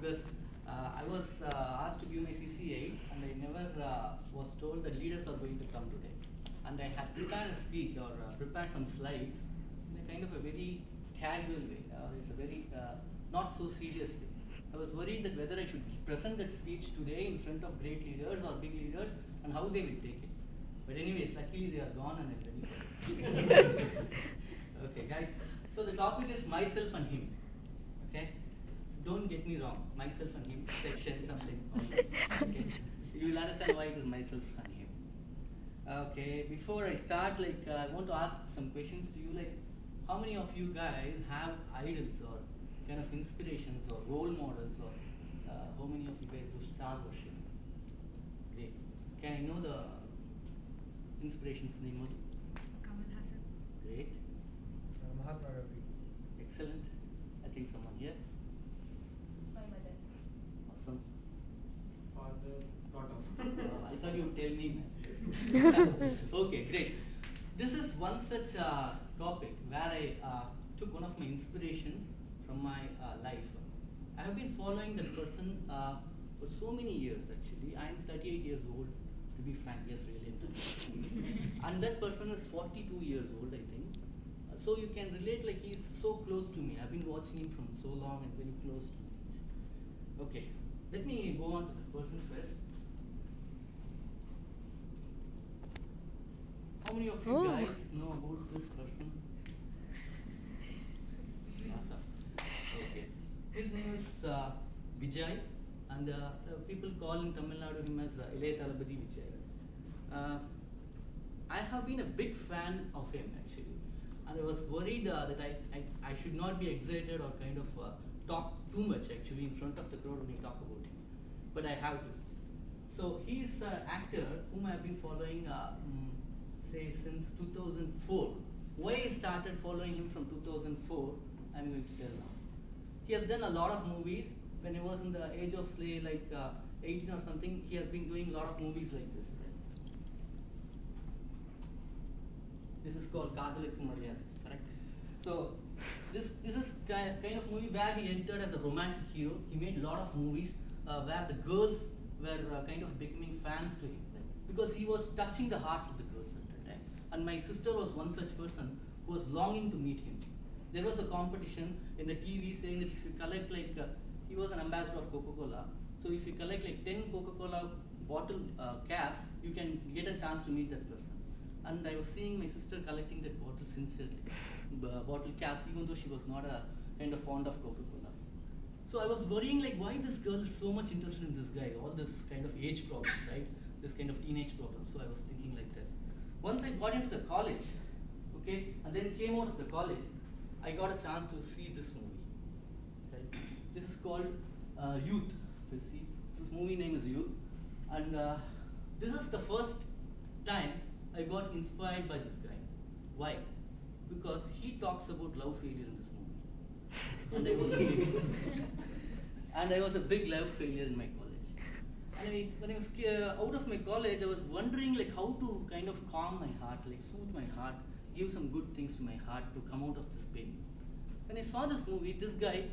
because I was asked to give my CC8 and I never was told that leaders are going to come today. And I had prepared a speech or prepared some slides in a kind of a very casual way, or it's a very not so serious way. I was worried that whether I should present that speech today in front of great leaders or big leaders and how they will take it. But anyways, luckily they are gone and I'm ready for it. Okay, guys. So the topic is myself and him. Okay? So don't get me wrong. Myself and him, section, something. Okay? You will understand why it is myself and him. Okay, before I start, I want to ask some questions to you. How many of you guys have idols or kind of inspirations or role models, or how many of you guys do star worship? Great. Can I know the inspirations name? Kamal Hassan. Great. Mahatma Gandhi. Excellent. I think someone here. My mother. Awesome. Father, daughter. I thought you would tell me, man. Okay, great. This is one such topic where I took one of my inspirations from my life. I have been following that person for so many years actually. I am 38 years old, to be frank. Yes, really, I'm 38. And that person is 42 years old, I think. So you can relate, he's so close to me. I've been watching him from so long and very close to me. Okay, let me go on to the person first. How many of you guys know about this person? Awesome. Okay. His name is Vijay, and people call in Tamil Nadu him as Ilaya Thalapathy Vijay. I have been a big fan of him actually, and I was worried that I should not be excited or kind of talk too much actually in front of the crowd when I talk about him, but I have to. So he's an actor whom I have been following say since 2004. Why I started following him from 2004, I'm going to tell now. He has done a lot of movies. When he was in the age of say 18 or something, he has been doing a lot of movies like this. This is called Kadhalukku Mariyadai, correct? So this is kind of movie where he entered as a romantic hero. He made a lot of movies where the girls were kind of becoming fans to him, because he was touching the hearts of the girls at that time. And my sister was one such person who was longing to meet him. There was a competition in the TV saying that if you collect he was an ambassador of Coca-Cola. So if you collect 10 Coca-Cola bottle caps, you can get a chance to meet that person. And I was seeing my sister collecting that bottle sincerely, bottle caps, even though she was not a kind of fond of Coca-Cola. So I was worrying why this girl is so much interested in this guy, all this kind of age problems, right? This kind of teenage problems. So I was thinking like that. Once I got into the college, okay, and then came out of the college, I got a chance to see this movie. Right? This is called Youth. You see, this movie name is Youth, and this is the first time I got inspired by this guy. Why? Because he talks about love failure in this movie, and I was a big love failure in my college. And when I was out of my college, I was wondering how to kind of calm my heart, soothe my heart, give some good things to my heart to come out of this pain. When I saw this movie, this guy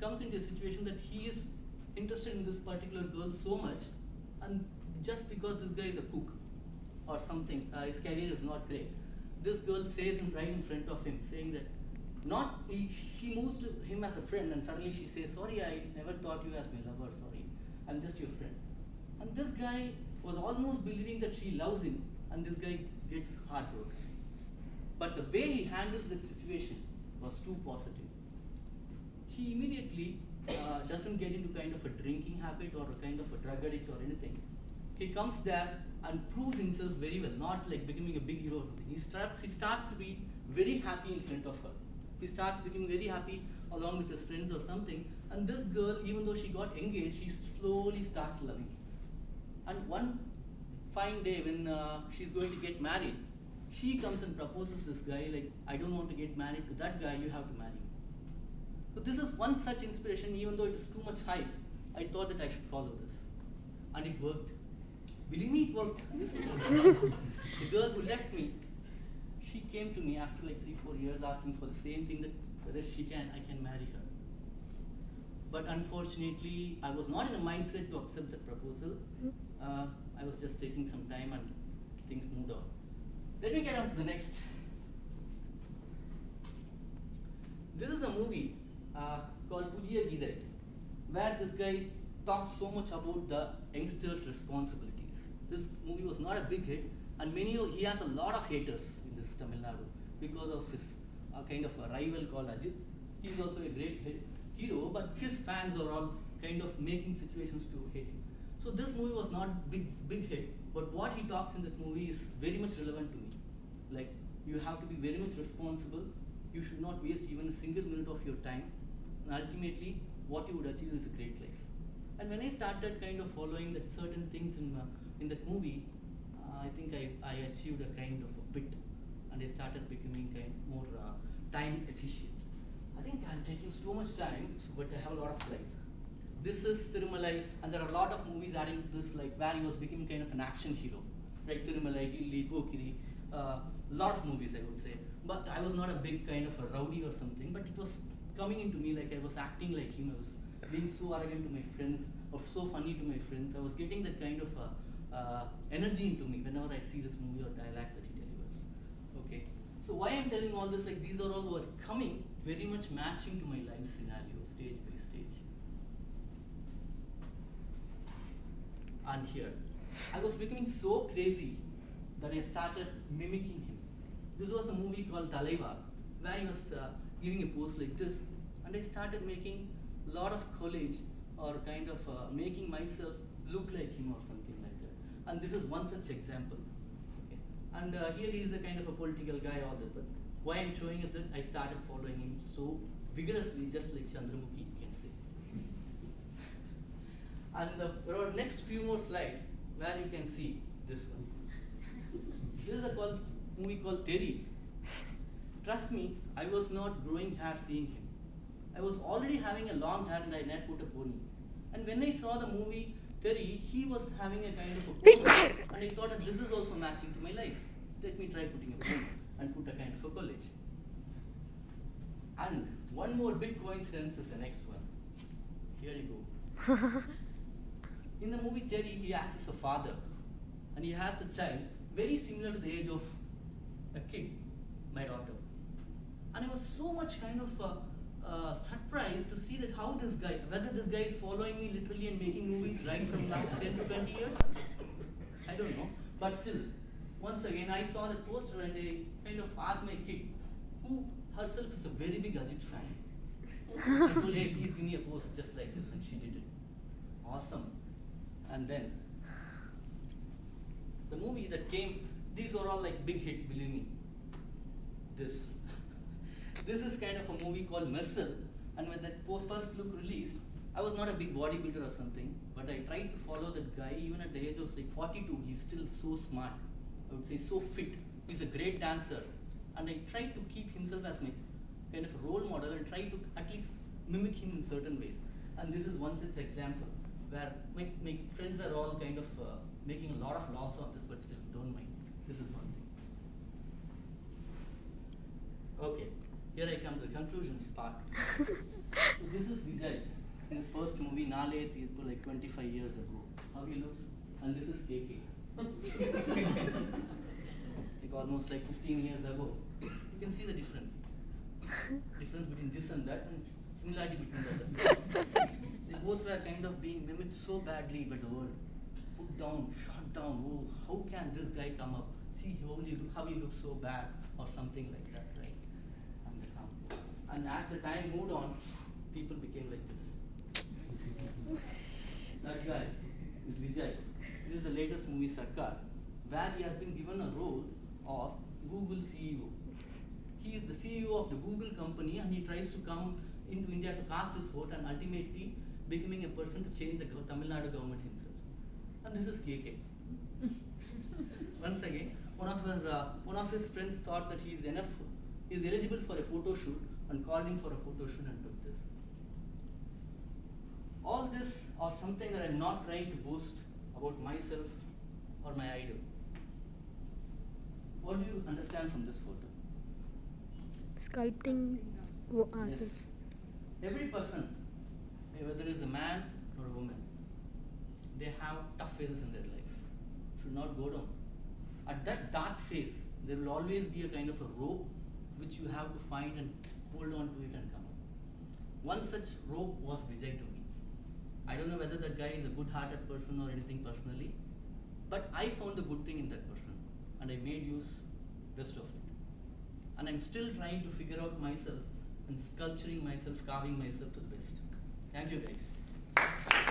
comes into a situation that he is interested in this particular girl so much, and just because this guy is a cook or something, his career is not great, this girl says right in front of him, saying that she moves to him as a friend, and suddenly she says, sorry, I never thought you as my lover, sorry, I'm just your friend. And this guy was almost believing that she loves him, and this guy gets heartbroken. But the way he handles that situation was too positive. He immediately doesn't get into kind of a drinking habit or a kind of a drug addict or anything. He comes there and proves himself very well, not becoming a big hero or something. He starts to be very happy in front of her. He starts becoming very happy along with his friends or something. And this girl, even though she got engaged, she slowly starts loving him. And one fine day when she's going to get married, she comes and proposes this guy, I don't want to get married to that guy, you have to marry me. So this is one such inspiration. Even though it is too much hype, I thought that I should follow this. And it worked. Believe me, it worked. The girl who left me, she came to me after 3-4 years asking for the same thing, that whether I can marry her. but unfortunately, I was not in a mindset to accept that proposal. I was just taking some time and things moved on. Let me get on to the next. This is a movie called Pudiya Gidai, where this guy talks so much about the youngsters' responsibilities. This movie was not a big hit, and he has a lot of haters in this Tamil Nadu because of his kind of a rival called Ajit. He's also a great hero, but his fans are all kind of making situations to hate him. So this movie was not big hit, but what he talks in that movie is very much relevant to me. Like, you have to be very much responsible. You should not waste even a single minute of your time. And ultimately, what you would achieve is a great life. And when I started kind of following that certain things in that movie, I think I achieved a kind of a bit, and I started becoming kind more time efficient. I think I'm taking so much time, but I have a lot of slides. This is Thirumalai, and there are a lot of movies adding to this, like where he was becoming kind of an action hero, like Thirumalai, Gilli, Pokiri, lot of movies I would say. But I was not a big kind of a rowdy or something, but it was coming into me like I was acting like him. I was being so arrogant to my friends, or so funny to my friends. I was getting that kind of energy into me whenever I see this movie or dialogues that he delivers. Okay, so why I'm telling all this, like these are all were coming very much matching to my life scenario, stage by stage. And here, I was becoming so crazy that I started mimicking him. This was a movie called Talaiva, where he was giving a pose like this, and I started making a lot of collage or kind of making myself look like him or something like that. And this is one such example. Okay. And here he is a kind of a political guy, all this, but why I'm showing is that I started following him so vigorously, just like Chandramukhi, you can say. And there are next few more slides where you can see this one. This is a movie called Terry. Trust me, I was not growing hair seeing him. I was already having a long hair and I had put a pony. And when I saw the movie Terry, he was having a kind of a pony, and I thought that this is also matching to my life. Let me try putting a pony and put a kind of a college. And one more big coincidence is the next one. Here you go. In the movie Terry, he acts as a father, and he has a child very similar to the age of a kid, my daughter. And I was so much kind of surprised to see that how this guy, whether this guy is following me literally and making movies right from last 10 to 20 years, I don't know. But still, once again, I saw the poster and I kind of asked my kid, who herself is a very big Ajit fan. I told her, hey, please give me a post just like this, and she did it. Awesome. And then, the movie that came, these were all like big hits, believe me. This is kind of a movie called Mercel, and when that first look released, I was not a big bodybuilder or something, but I tried to follow that guy. Even at the age of like 42, he's still so smart. I would say so fit. He's a great dancer, and I tried to keep himself as my kind of a role model and try to at least mimic him in certain ways. And this is one such example where my friends were all kind of making a lot of laughs on this, but still, don't mind. This is one thing. Okay, here I come to the conclusions part. So this is Vijay in his first movie, Nale Tirpu, like 25 years ago. How he looks? And this is KK. Like almost like 15 years ago. You can see the difference. Difference between this and that, and similarity between the other. They both were kind of being mimicked so badly by the world. Put down, shot down. Oh, how can this guy come up? See how he looks so bad, or something like that, right? And as the time moved on, people became like this. That guy is Vijay. This is the latest movie, Sarkar, where he has been given a role of Google CEO. He is the CEO of the Google company, and he tries to come into India to cast his vote and ultimately becoming a person to change the Tamil Nadu government himself. And this is KK. Once again, one of his friends thought that he is eligible for a photo shoot and called him for a photo shoot and took this. All this are something that I'm not trying to boast about myself or my idol. What do you understand from this photo? Sculpting ourselves. Yes. Every person whether it's a man or a woman, they have tough phases in their life. Should not go down. At that dark phase, there will always be a kind of a rope which you have to find and hold on to it and come out. One such rope was Vijay to me. I don't know whether that guy is a good-hearted person or anything personally, but I found the good thing in that person and I made use best of it. And I'm still trying to figure out myself and sculpturing myself, carving myself to the best. Thank you guys.